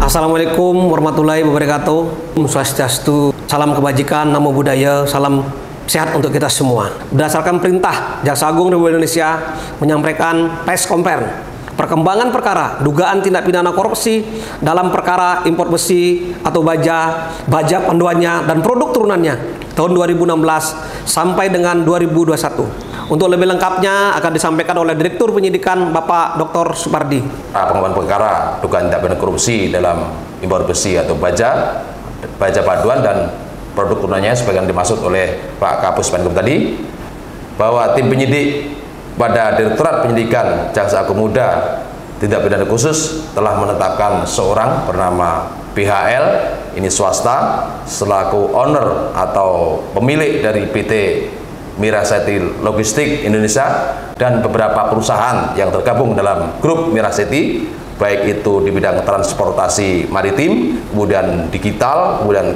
Assalamualaikum warahmatullahi wabarakatuh. Om Swastiastu, salam kebajikan, namo buddhaya, salam sehat untuk kita semua. Berdasarkan perintah Jaksa Agung Republik Indonesia menyampaikan press conference perkembangan perkara dugaan tindak pidana korupsi dalam perkara impor besi atau baja panduannya dan produk turunannya tahun 2016 sampai dengan 2021. Untuk lebih lengkapnya akan disampaikan oleh Direktur Penyidikan Bapak Dr. Supardi. Pengembangan perkara dugaan tindak pidana korupsi dalam impor besi atau baja paduan dan produk turunannya sebagaimana dimaksud oleh Pak Kapus Penkum tadi, bahwa tim penyidik pada Direktorat Penyidikan Jaksa Agung Muda Tindak Pidana Khusus telah menetapkan seorang bernama BHL, ini swasta, selaku owner atau pemilik dari PT Miraseti Logistik Indonesia dan beberapa perusahaan yang tergabung dalam grup Miraseti, baik itu di bidang transportasi maritim, kemudian digital, kemudian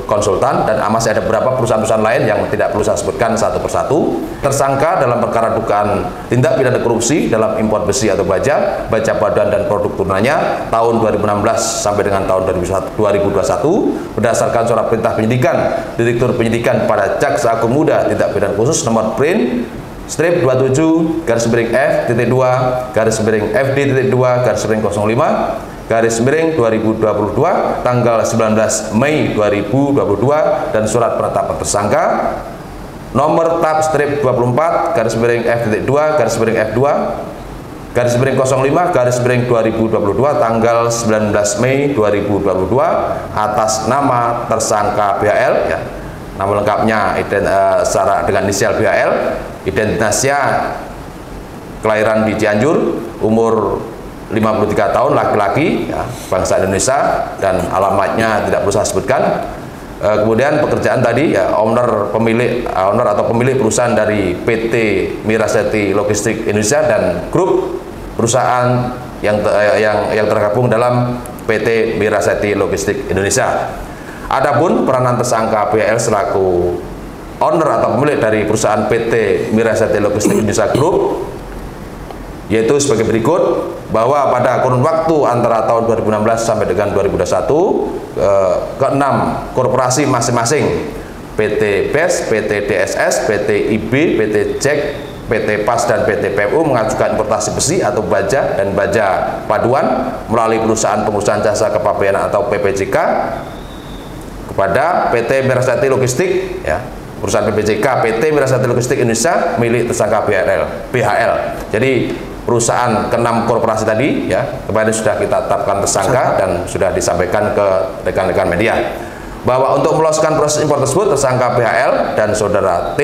konsultan, dan masih ada beberapa perusahaan-perusahaan lain yang tidak perlu saya sebutkan satu persatu. Tersangka dalam perkara dugaan tindak pidana korupsi dalam impor besi atau baja paduan dan produk turunannya tahun 2016 sampai dengan tahun 2021 berdasarkan surat perintah penyidikan Direktur Penyidikan pada Jaksa Agung Muda Tindak Pidana Khusus nomor Prin strip 27 garis miring F.2 garis miring FD.2 garis miring 05 garis miring 2022 tanggal 19 Mei 2022 dan surat penetapan tersangka nomor tab strip 24 garis miring F.2 garis miring F2 garis miring 05 garis miring 2022 tanggal 19 Mei 2022 atas nama tersangka BHL, ya. Nama lengkapnya secara dengan inisial BHL, identitasnya kelahiran di Cianjur, umur 53 tahun, laki-laki, ya, bangsa Indonesia, dan alamatnya tidak perlu saya sebutkan. Kemudian pekerjaan tadi, ya, owner atau pemilik perusahaan dari PT Miraseti Logistik Indonesia dan grup perusahaan yang tergabung dalam PT Miraseti Logistik Indonesia. Adapun peranan tersangka BHL selaku owner atau pemilik dari perusahaan PT Miraseti Logistik Indonesia Group yaitu sebagai berikut, bahwa pada kurun waktu antara tahun 2016 sampai dengan 2021 keenam korporasi masing-masing PT BES, PT DSS, PT IB, PT JEK, PT PAS dan PT PMU mengajukan importasi besi atau baja dan baja paduan melalui perusahaan pengurusan jasa kepabeanan atau PPJK kepada PT Miraseti Logistik, ya, perusahaan PPJK PT Miraseti Logistik Indonesia milik tersangka BHL. Jadi perusahaan keenam korporasi tadi, ya, kemarin sudah kita tetapkan tersangka dan sudah disampaikan ke rekan-rekan media bahwa untuk meloloskan proses impor tersebut tersangka BHL dan saudara T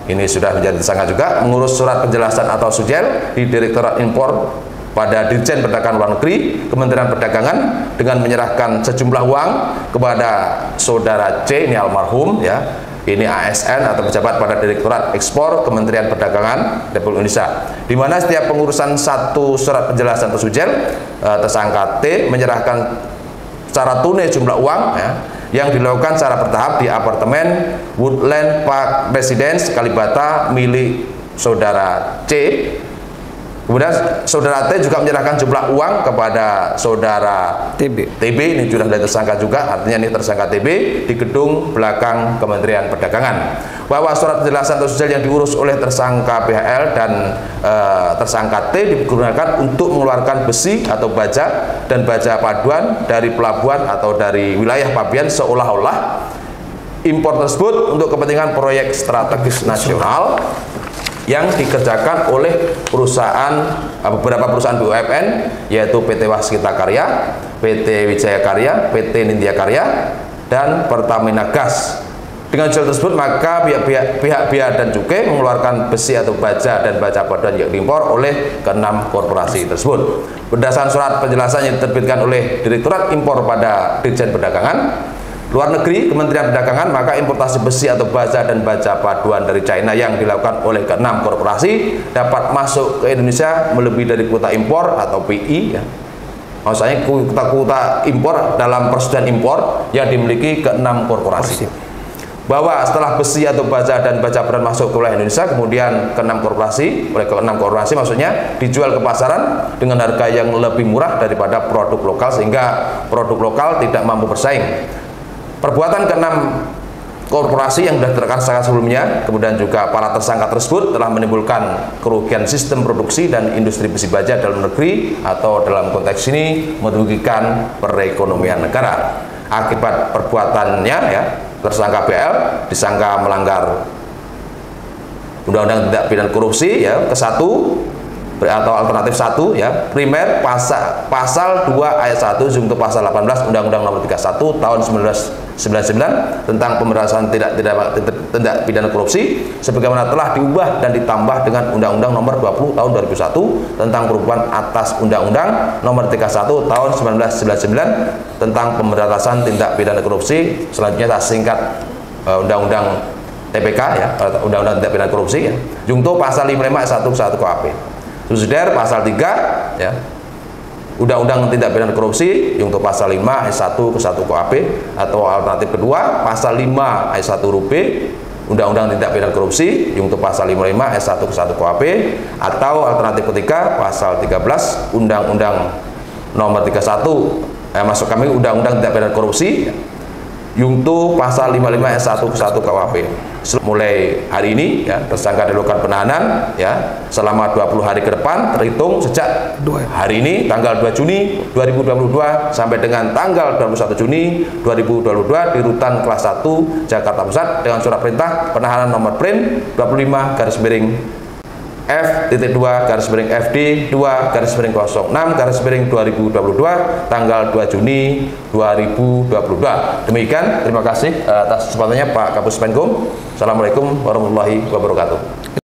ini sudah menjadi tersangka juga mengurus surat penjelasan atau sujel di Direktorat Impor pada Dirjen Perdagangan Luar Negeri Kementerian Perdagangan dengan menyerahkan sejumlah uang kepada saudara C, ini almarhum, ya, ini ASN atau pejabat pada Direktorat Ekspor Kementerian Perdagangan Republik Indonesia, di mana setiap pengurusan satu surat penjelasan atau sujel tersangka T menyerahkan secara tunai jumlah uang, ya, yang dilakukan secara bertahap di apartemen Woodland Park Residence Kalibata milik saudara C. Kemudian saudara T juga menyerahkan jumlah uang kepada saudara TB, ini sudah dari tersangka juga, artinya ini tersangka TB di gedung belakang Kementerian Perdagangan. Bahwa surat penjelasan atau sujel yang diurus oleh tersangka BHL dan tersangka T digunakan untuk mengeluarkan besi atau baja dan baja paduan dari pelabuhan atau dari wilayah pabean seolah-olah impor tersebut untuk kepentingan proyek strategis nasional yang dikerjakan oleh beberapa perusahaan BUMN, yaitu PT Waskita Karya, PT Wijaya Karya, PT Nindya Karya, dan Pertamina Gas. Dengan jual tersebut maka pihak Bea dan Cukai mengeluarkan besi atau baja dan baja paduan yang diimpor oleh keenam korporasi tersebut. Berdasarkan surat penjelasan yang diterbitkan oleh Direktorat Impor pada Dirjen Perdagangan Luar Negeri Kementerian Perdagangan, maka importasi besi atau baja dan baja paduan dari China yang dilakukan oleh keenam korporasi dapat masuk ke Indonesia melebihi dari kuota impor atau PI, ya. Maksudnya kuota impor dalam persetujuan impor yang dimiliki keenam korporasi. bahwa setelah besi atau baja dan baja beran masuk ke wilayah Indonesia, kemudian keenam korporasi maksudnya dijual ke pasaran dengan harga yang lebih murah daripada produk lokal, sehingga produk lokal tidak mampu bersaing. Perbuatan keenam korporasi yang sudah tersangka sebelumnya, kemudian juga para tersangka tersebut telah menimbulkan kerugian sistem produksi dan industri besi baja dalam negeri, atau dalam konteks ini merugikan perekonomian negara. Akibat perbuatannya ya, tersangka BL disangka melanggar Undang-Undang Tindak Pidana Korupsi ya, ke-1 atau alternatif 1 ya, primer pasal 2 ayat 1 junto pasal 18 Undang-Undang Nomor 31 tahun 1999 tentang pemberantasan tindak pidana korupsi, sebagaimana telah diubah dan ditambah dengan Undang-Undang Nomor 20 tahun 2001 tentang perubahan atas Undang-Undang Nomor 31 tahun 1999 tentang pemberantasan tindak pidana korupsi. Selanjutnya saya singkat Undang-Undang TPK ya, Undang-Undang Tindak Pidana Korupsi ya, junto pasal 55 ayat 1 KUHP. Subsidiar pasal 3 ya, Undang-Undang Tindak Pidana Korupsi junto pasal 5 ayat 1 ke 1 KUHP, atau alternatif kedua pasal 5 ayat 1 huruf B Undang-Undang Tindak Pidana Korupsi junto pasal 55 ayat 1 ke 1 KUHP, atau alternatif ketiga pasal 13 Undang-Undang Nomor 31 maksud kami Undang-Undang Tindak Pidana Korupsi junto pasal 55 ayat 1 ke 1 KUHP. Mulai hari ini ya, tersangka dilakukan penahanan ya selama 20 hari ke depan terhitung sejak hari ini tanggal 2 Juni 2022 sampai dengan tanggal 21 Juni 2022 di Rutan Kelas 1 Jakarta Pusat dengan surat perintah penahanan nomor PRIN 25 F.2 FD 2 tanggal 2 Juni 2022. Demikian, terima kasih atas kesempatannya Pak Kapus Penkum. Assalamualaikum warahmatullahi wabarakatuh.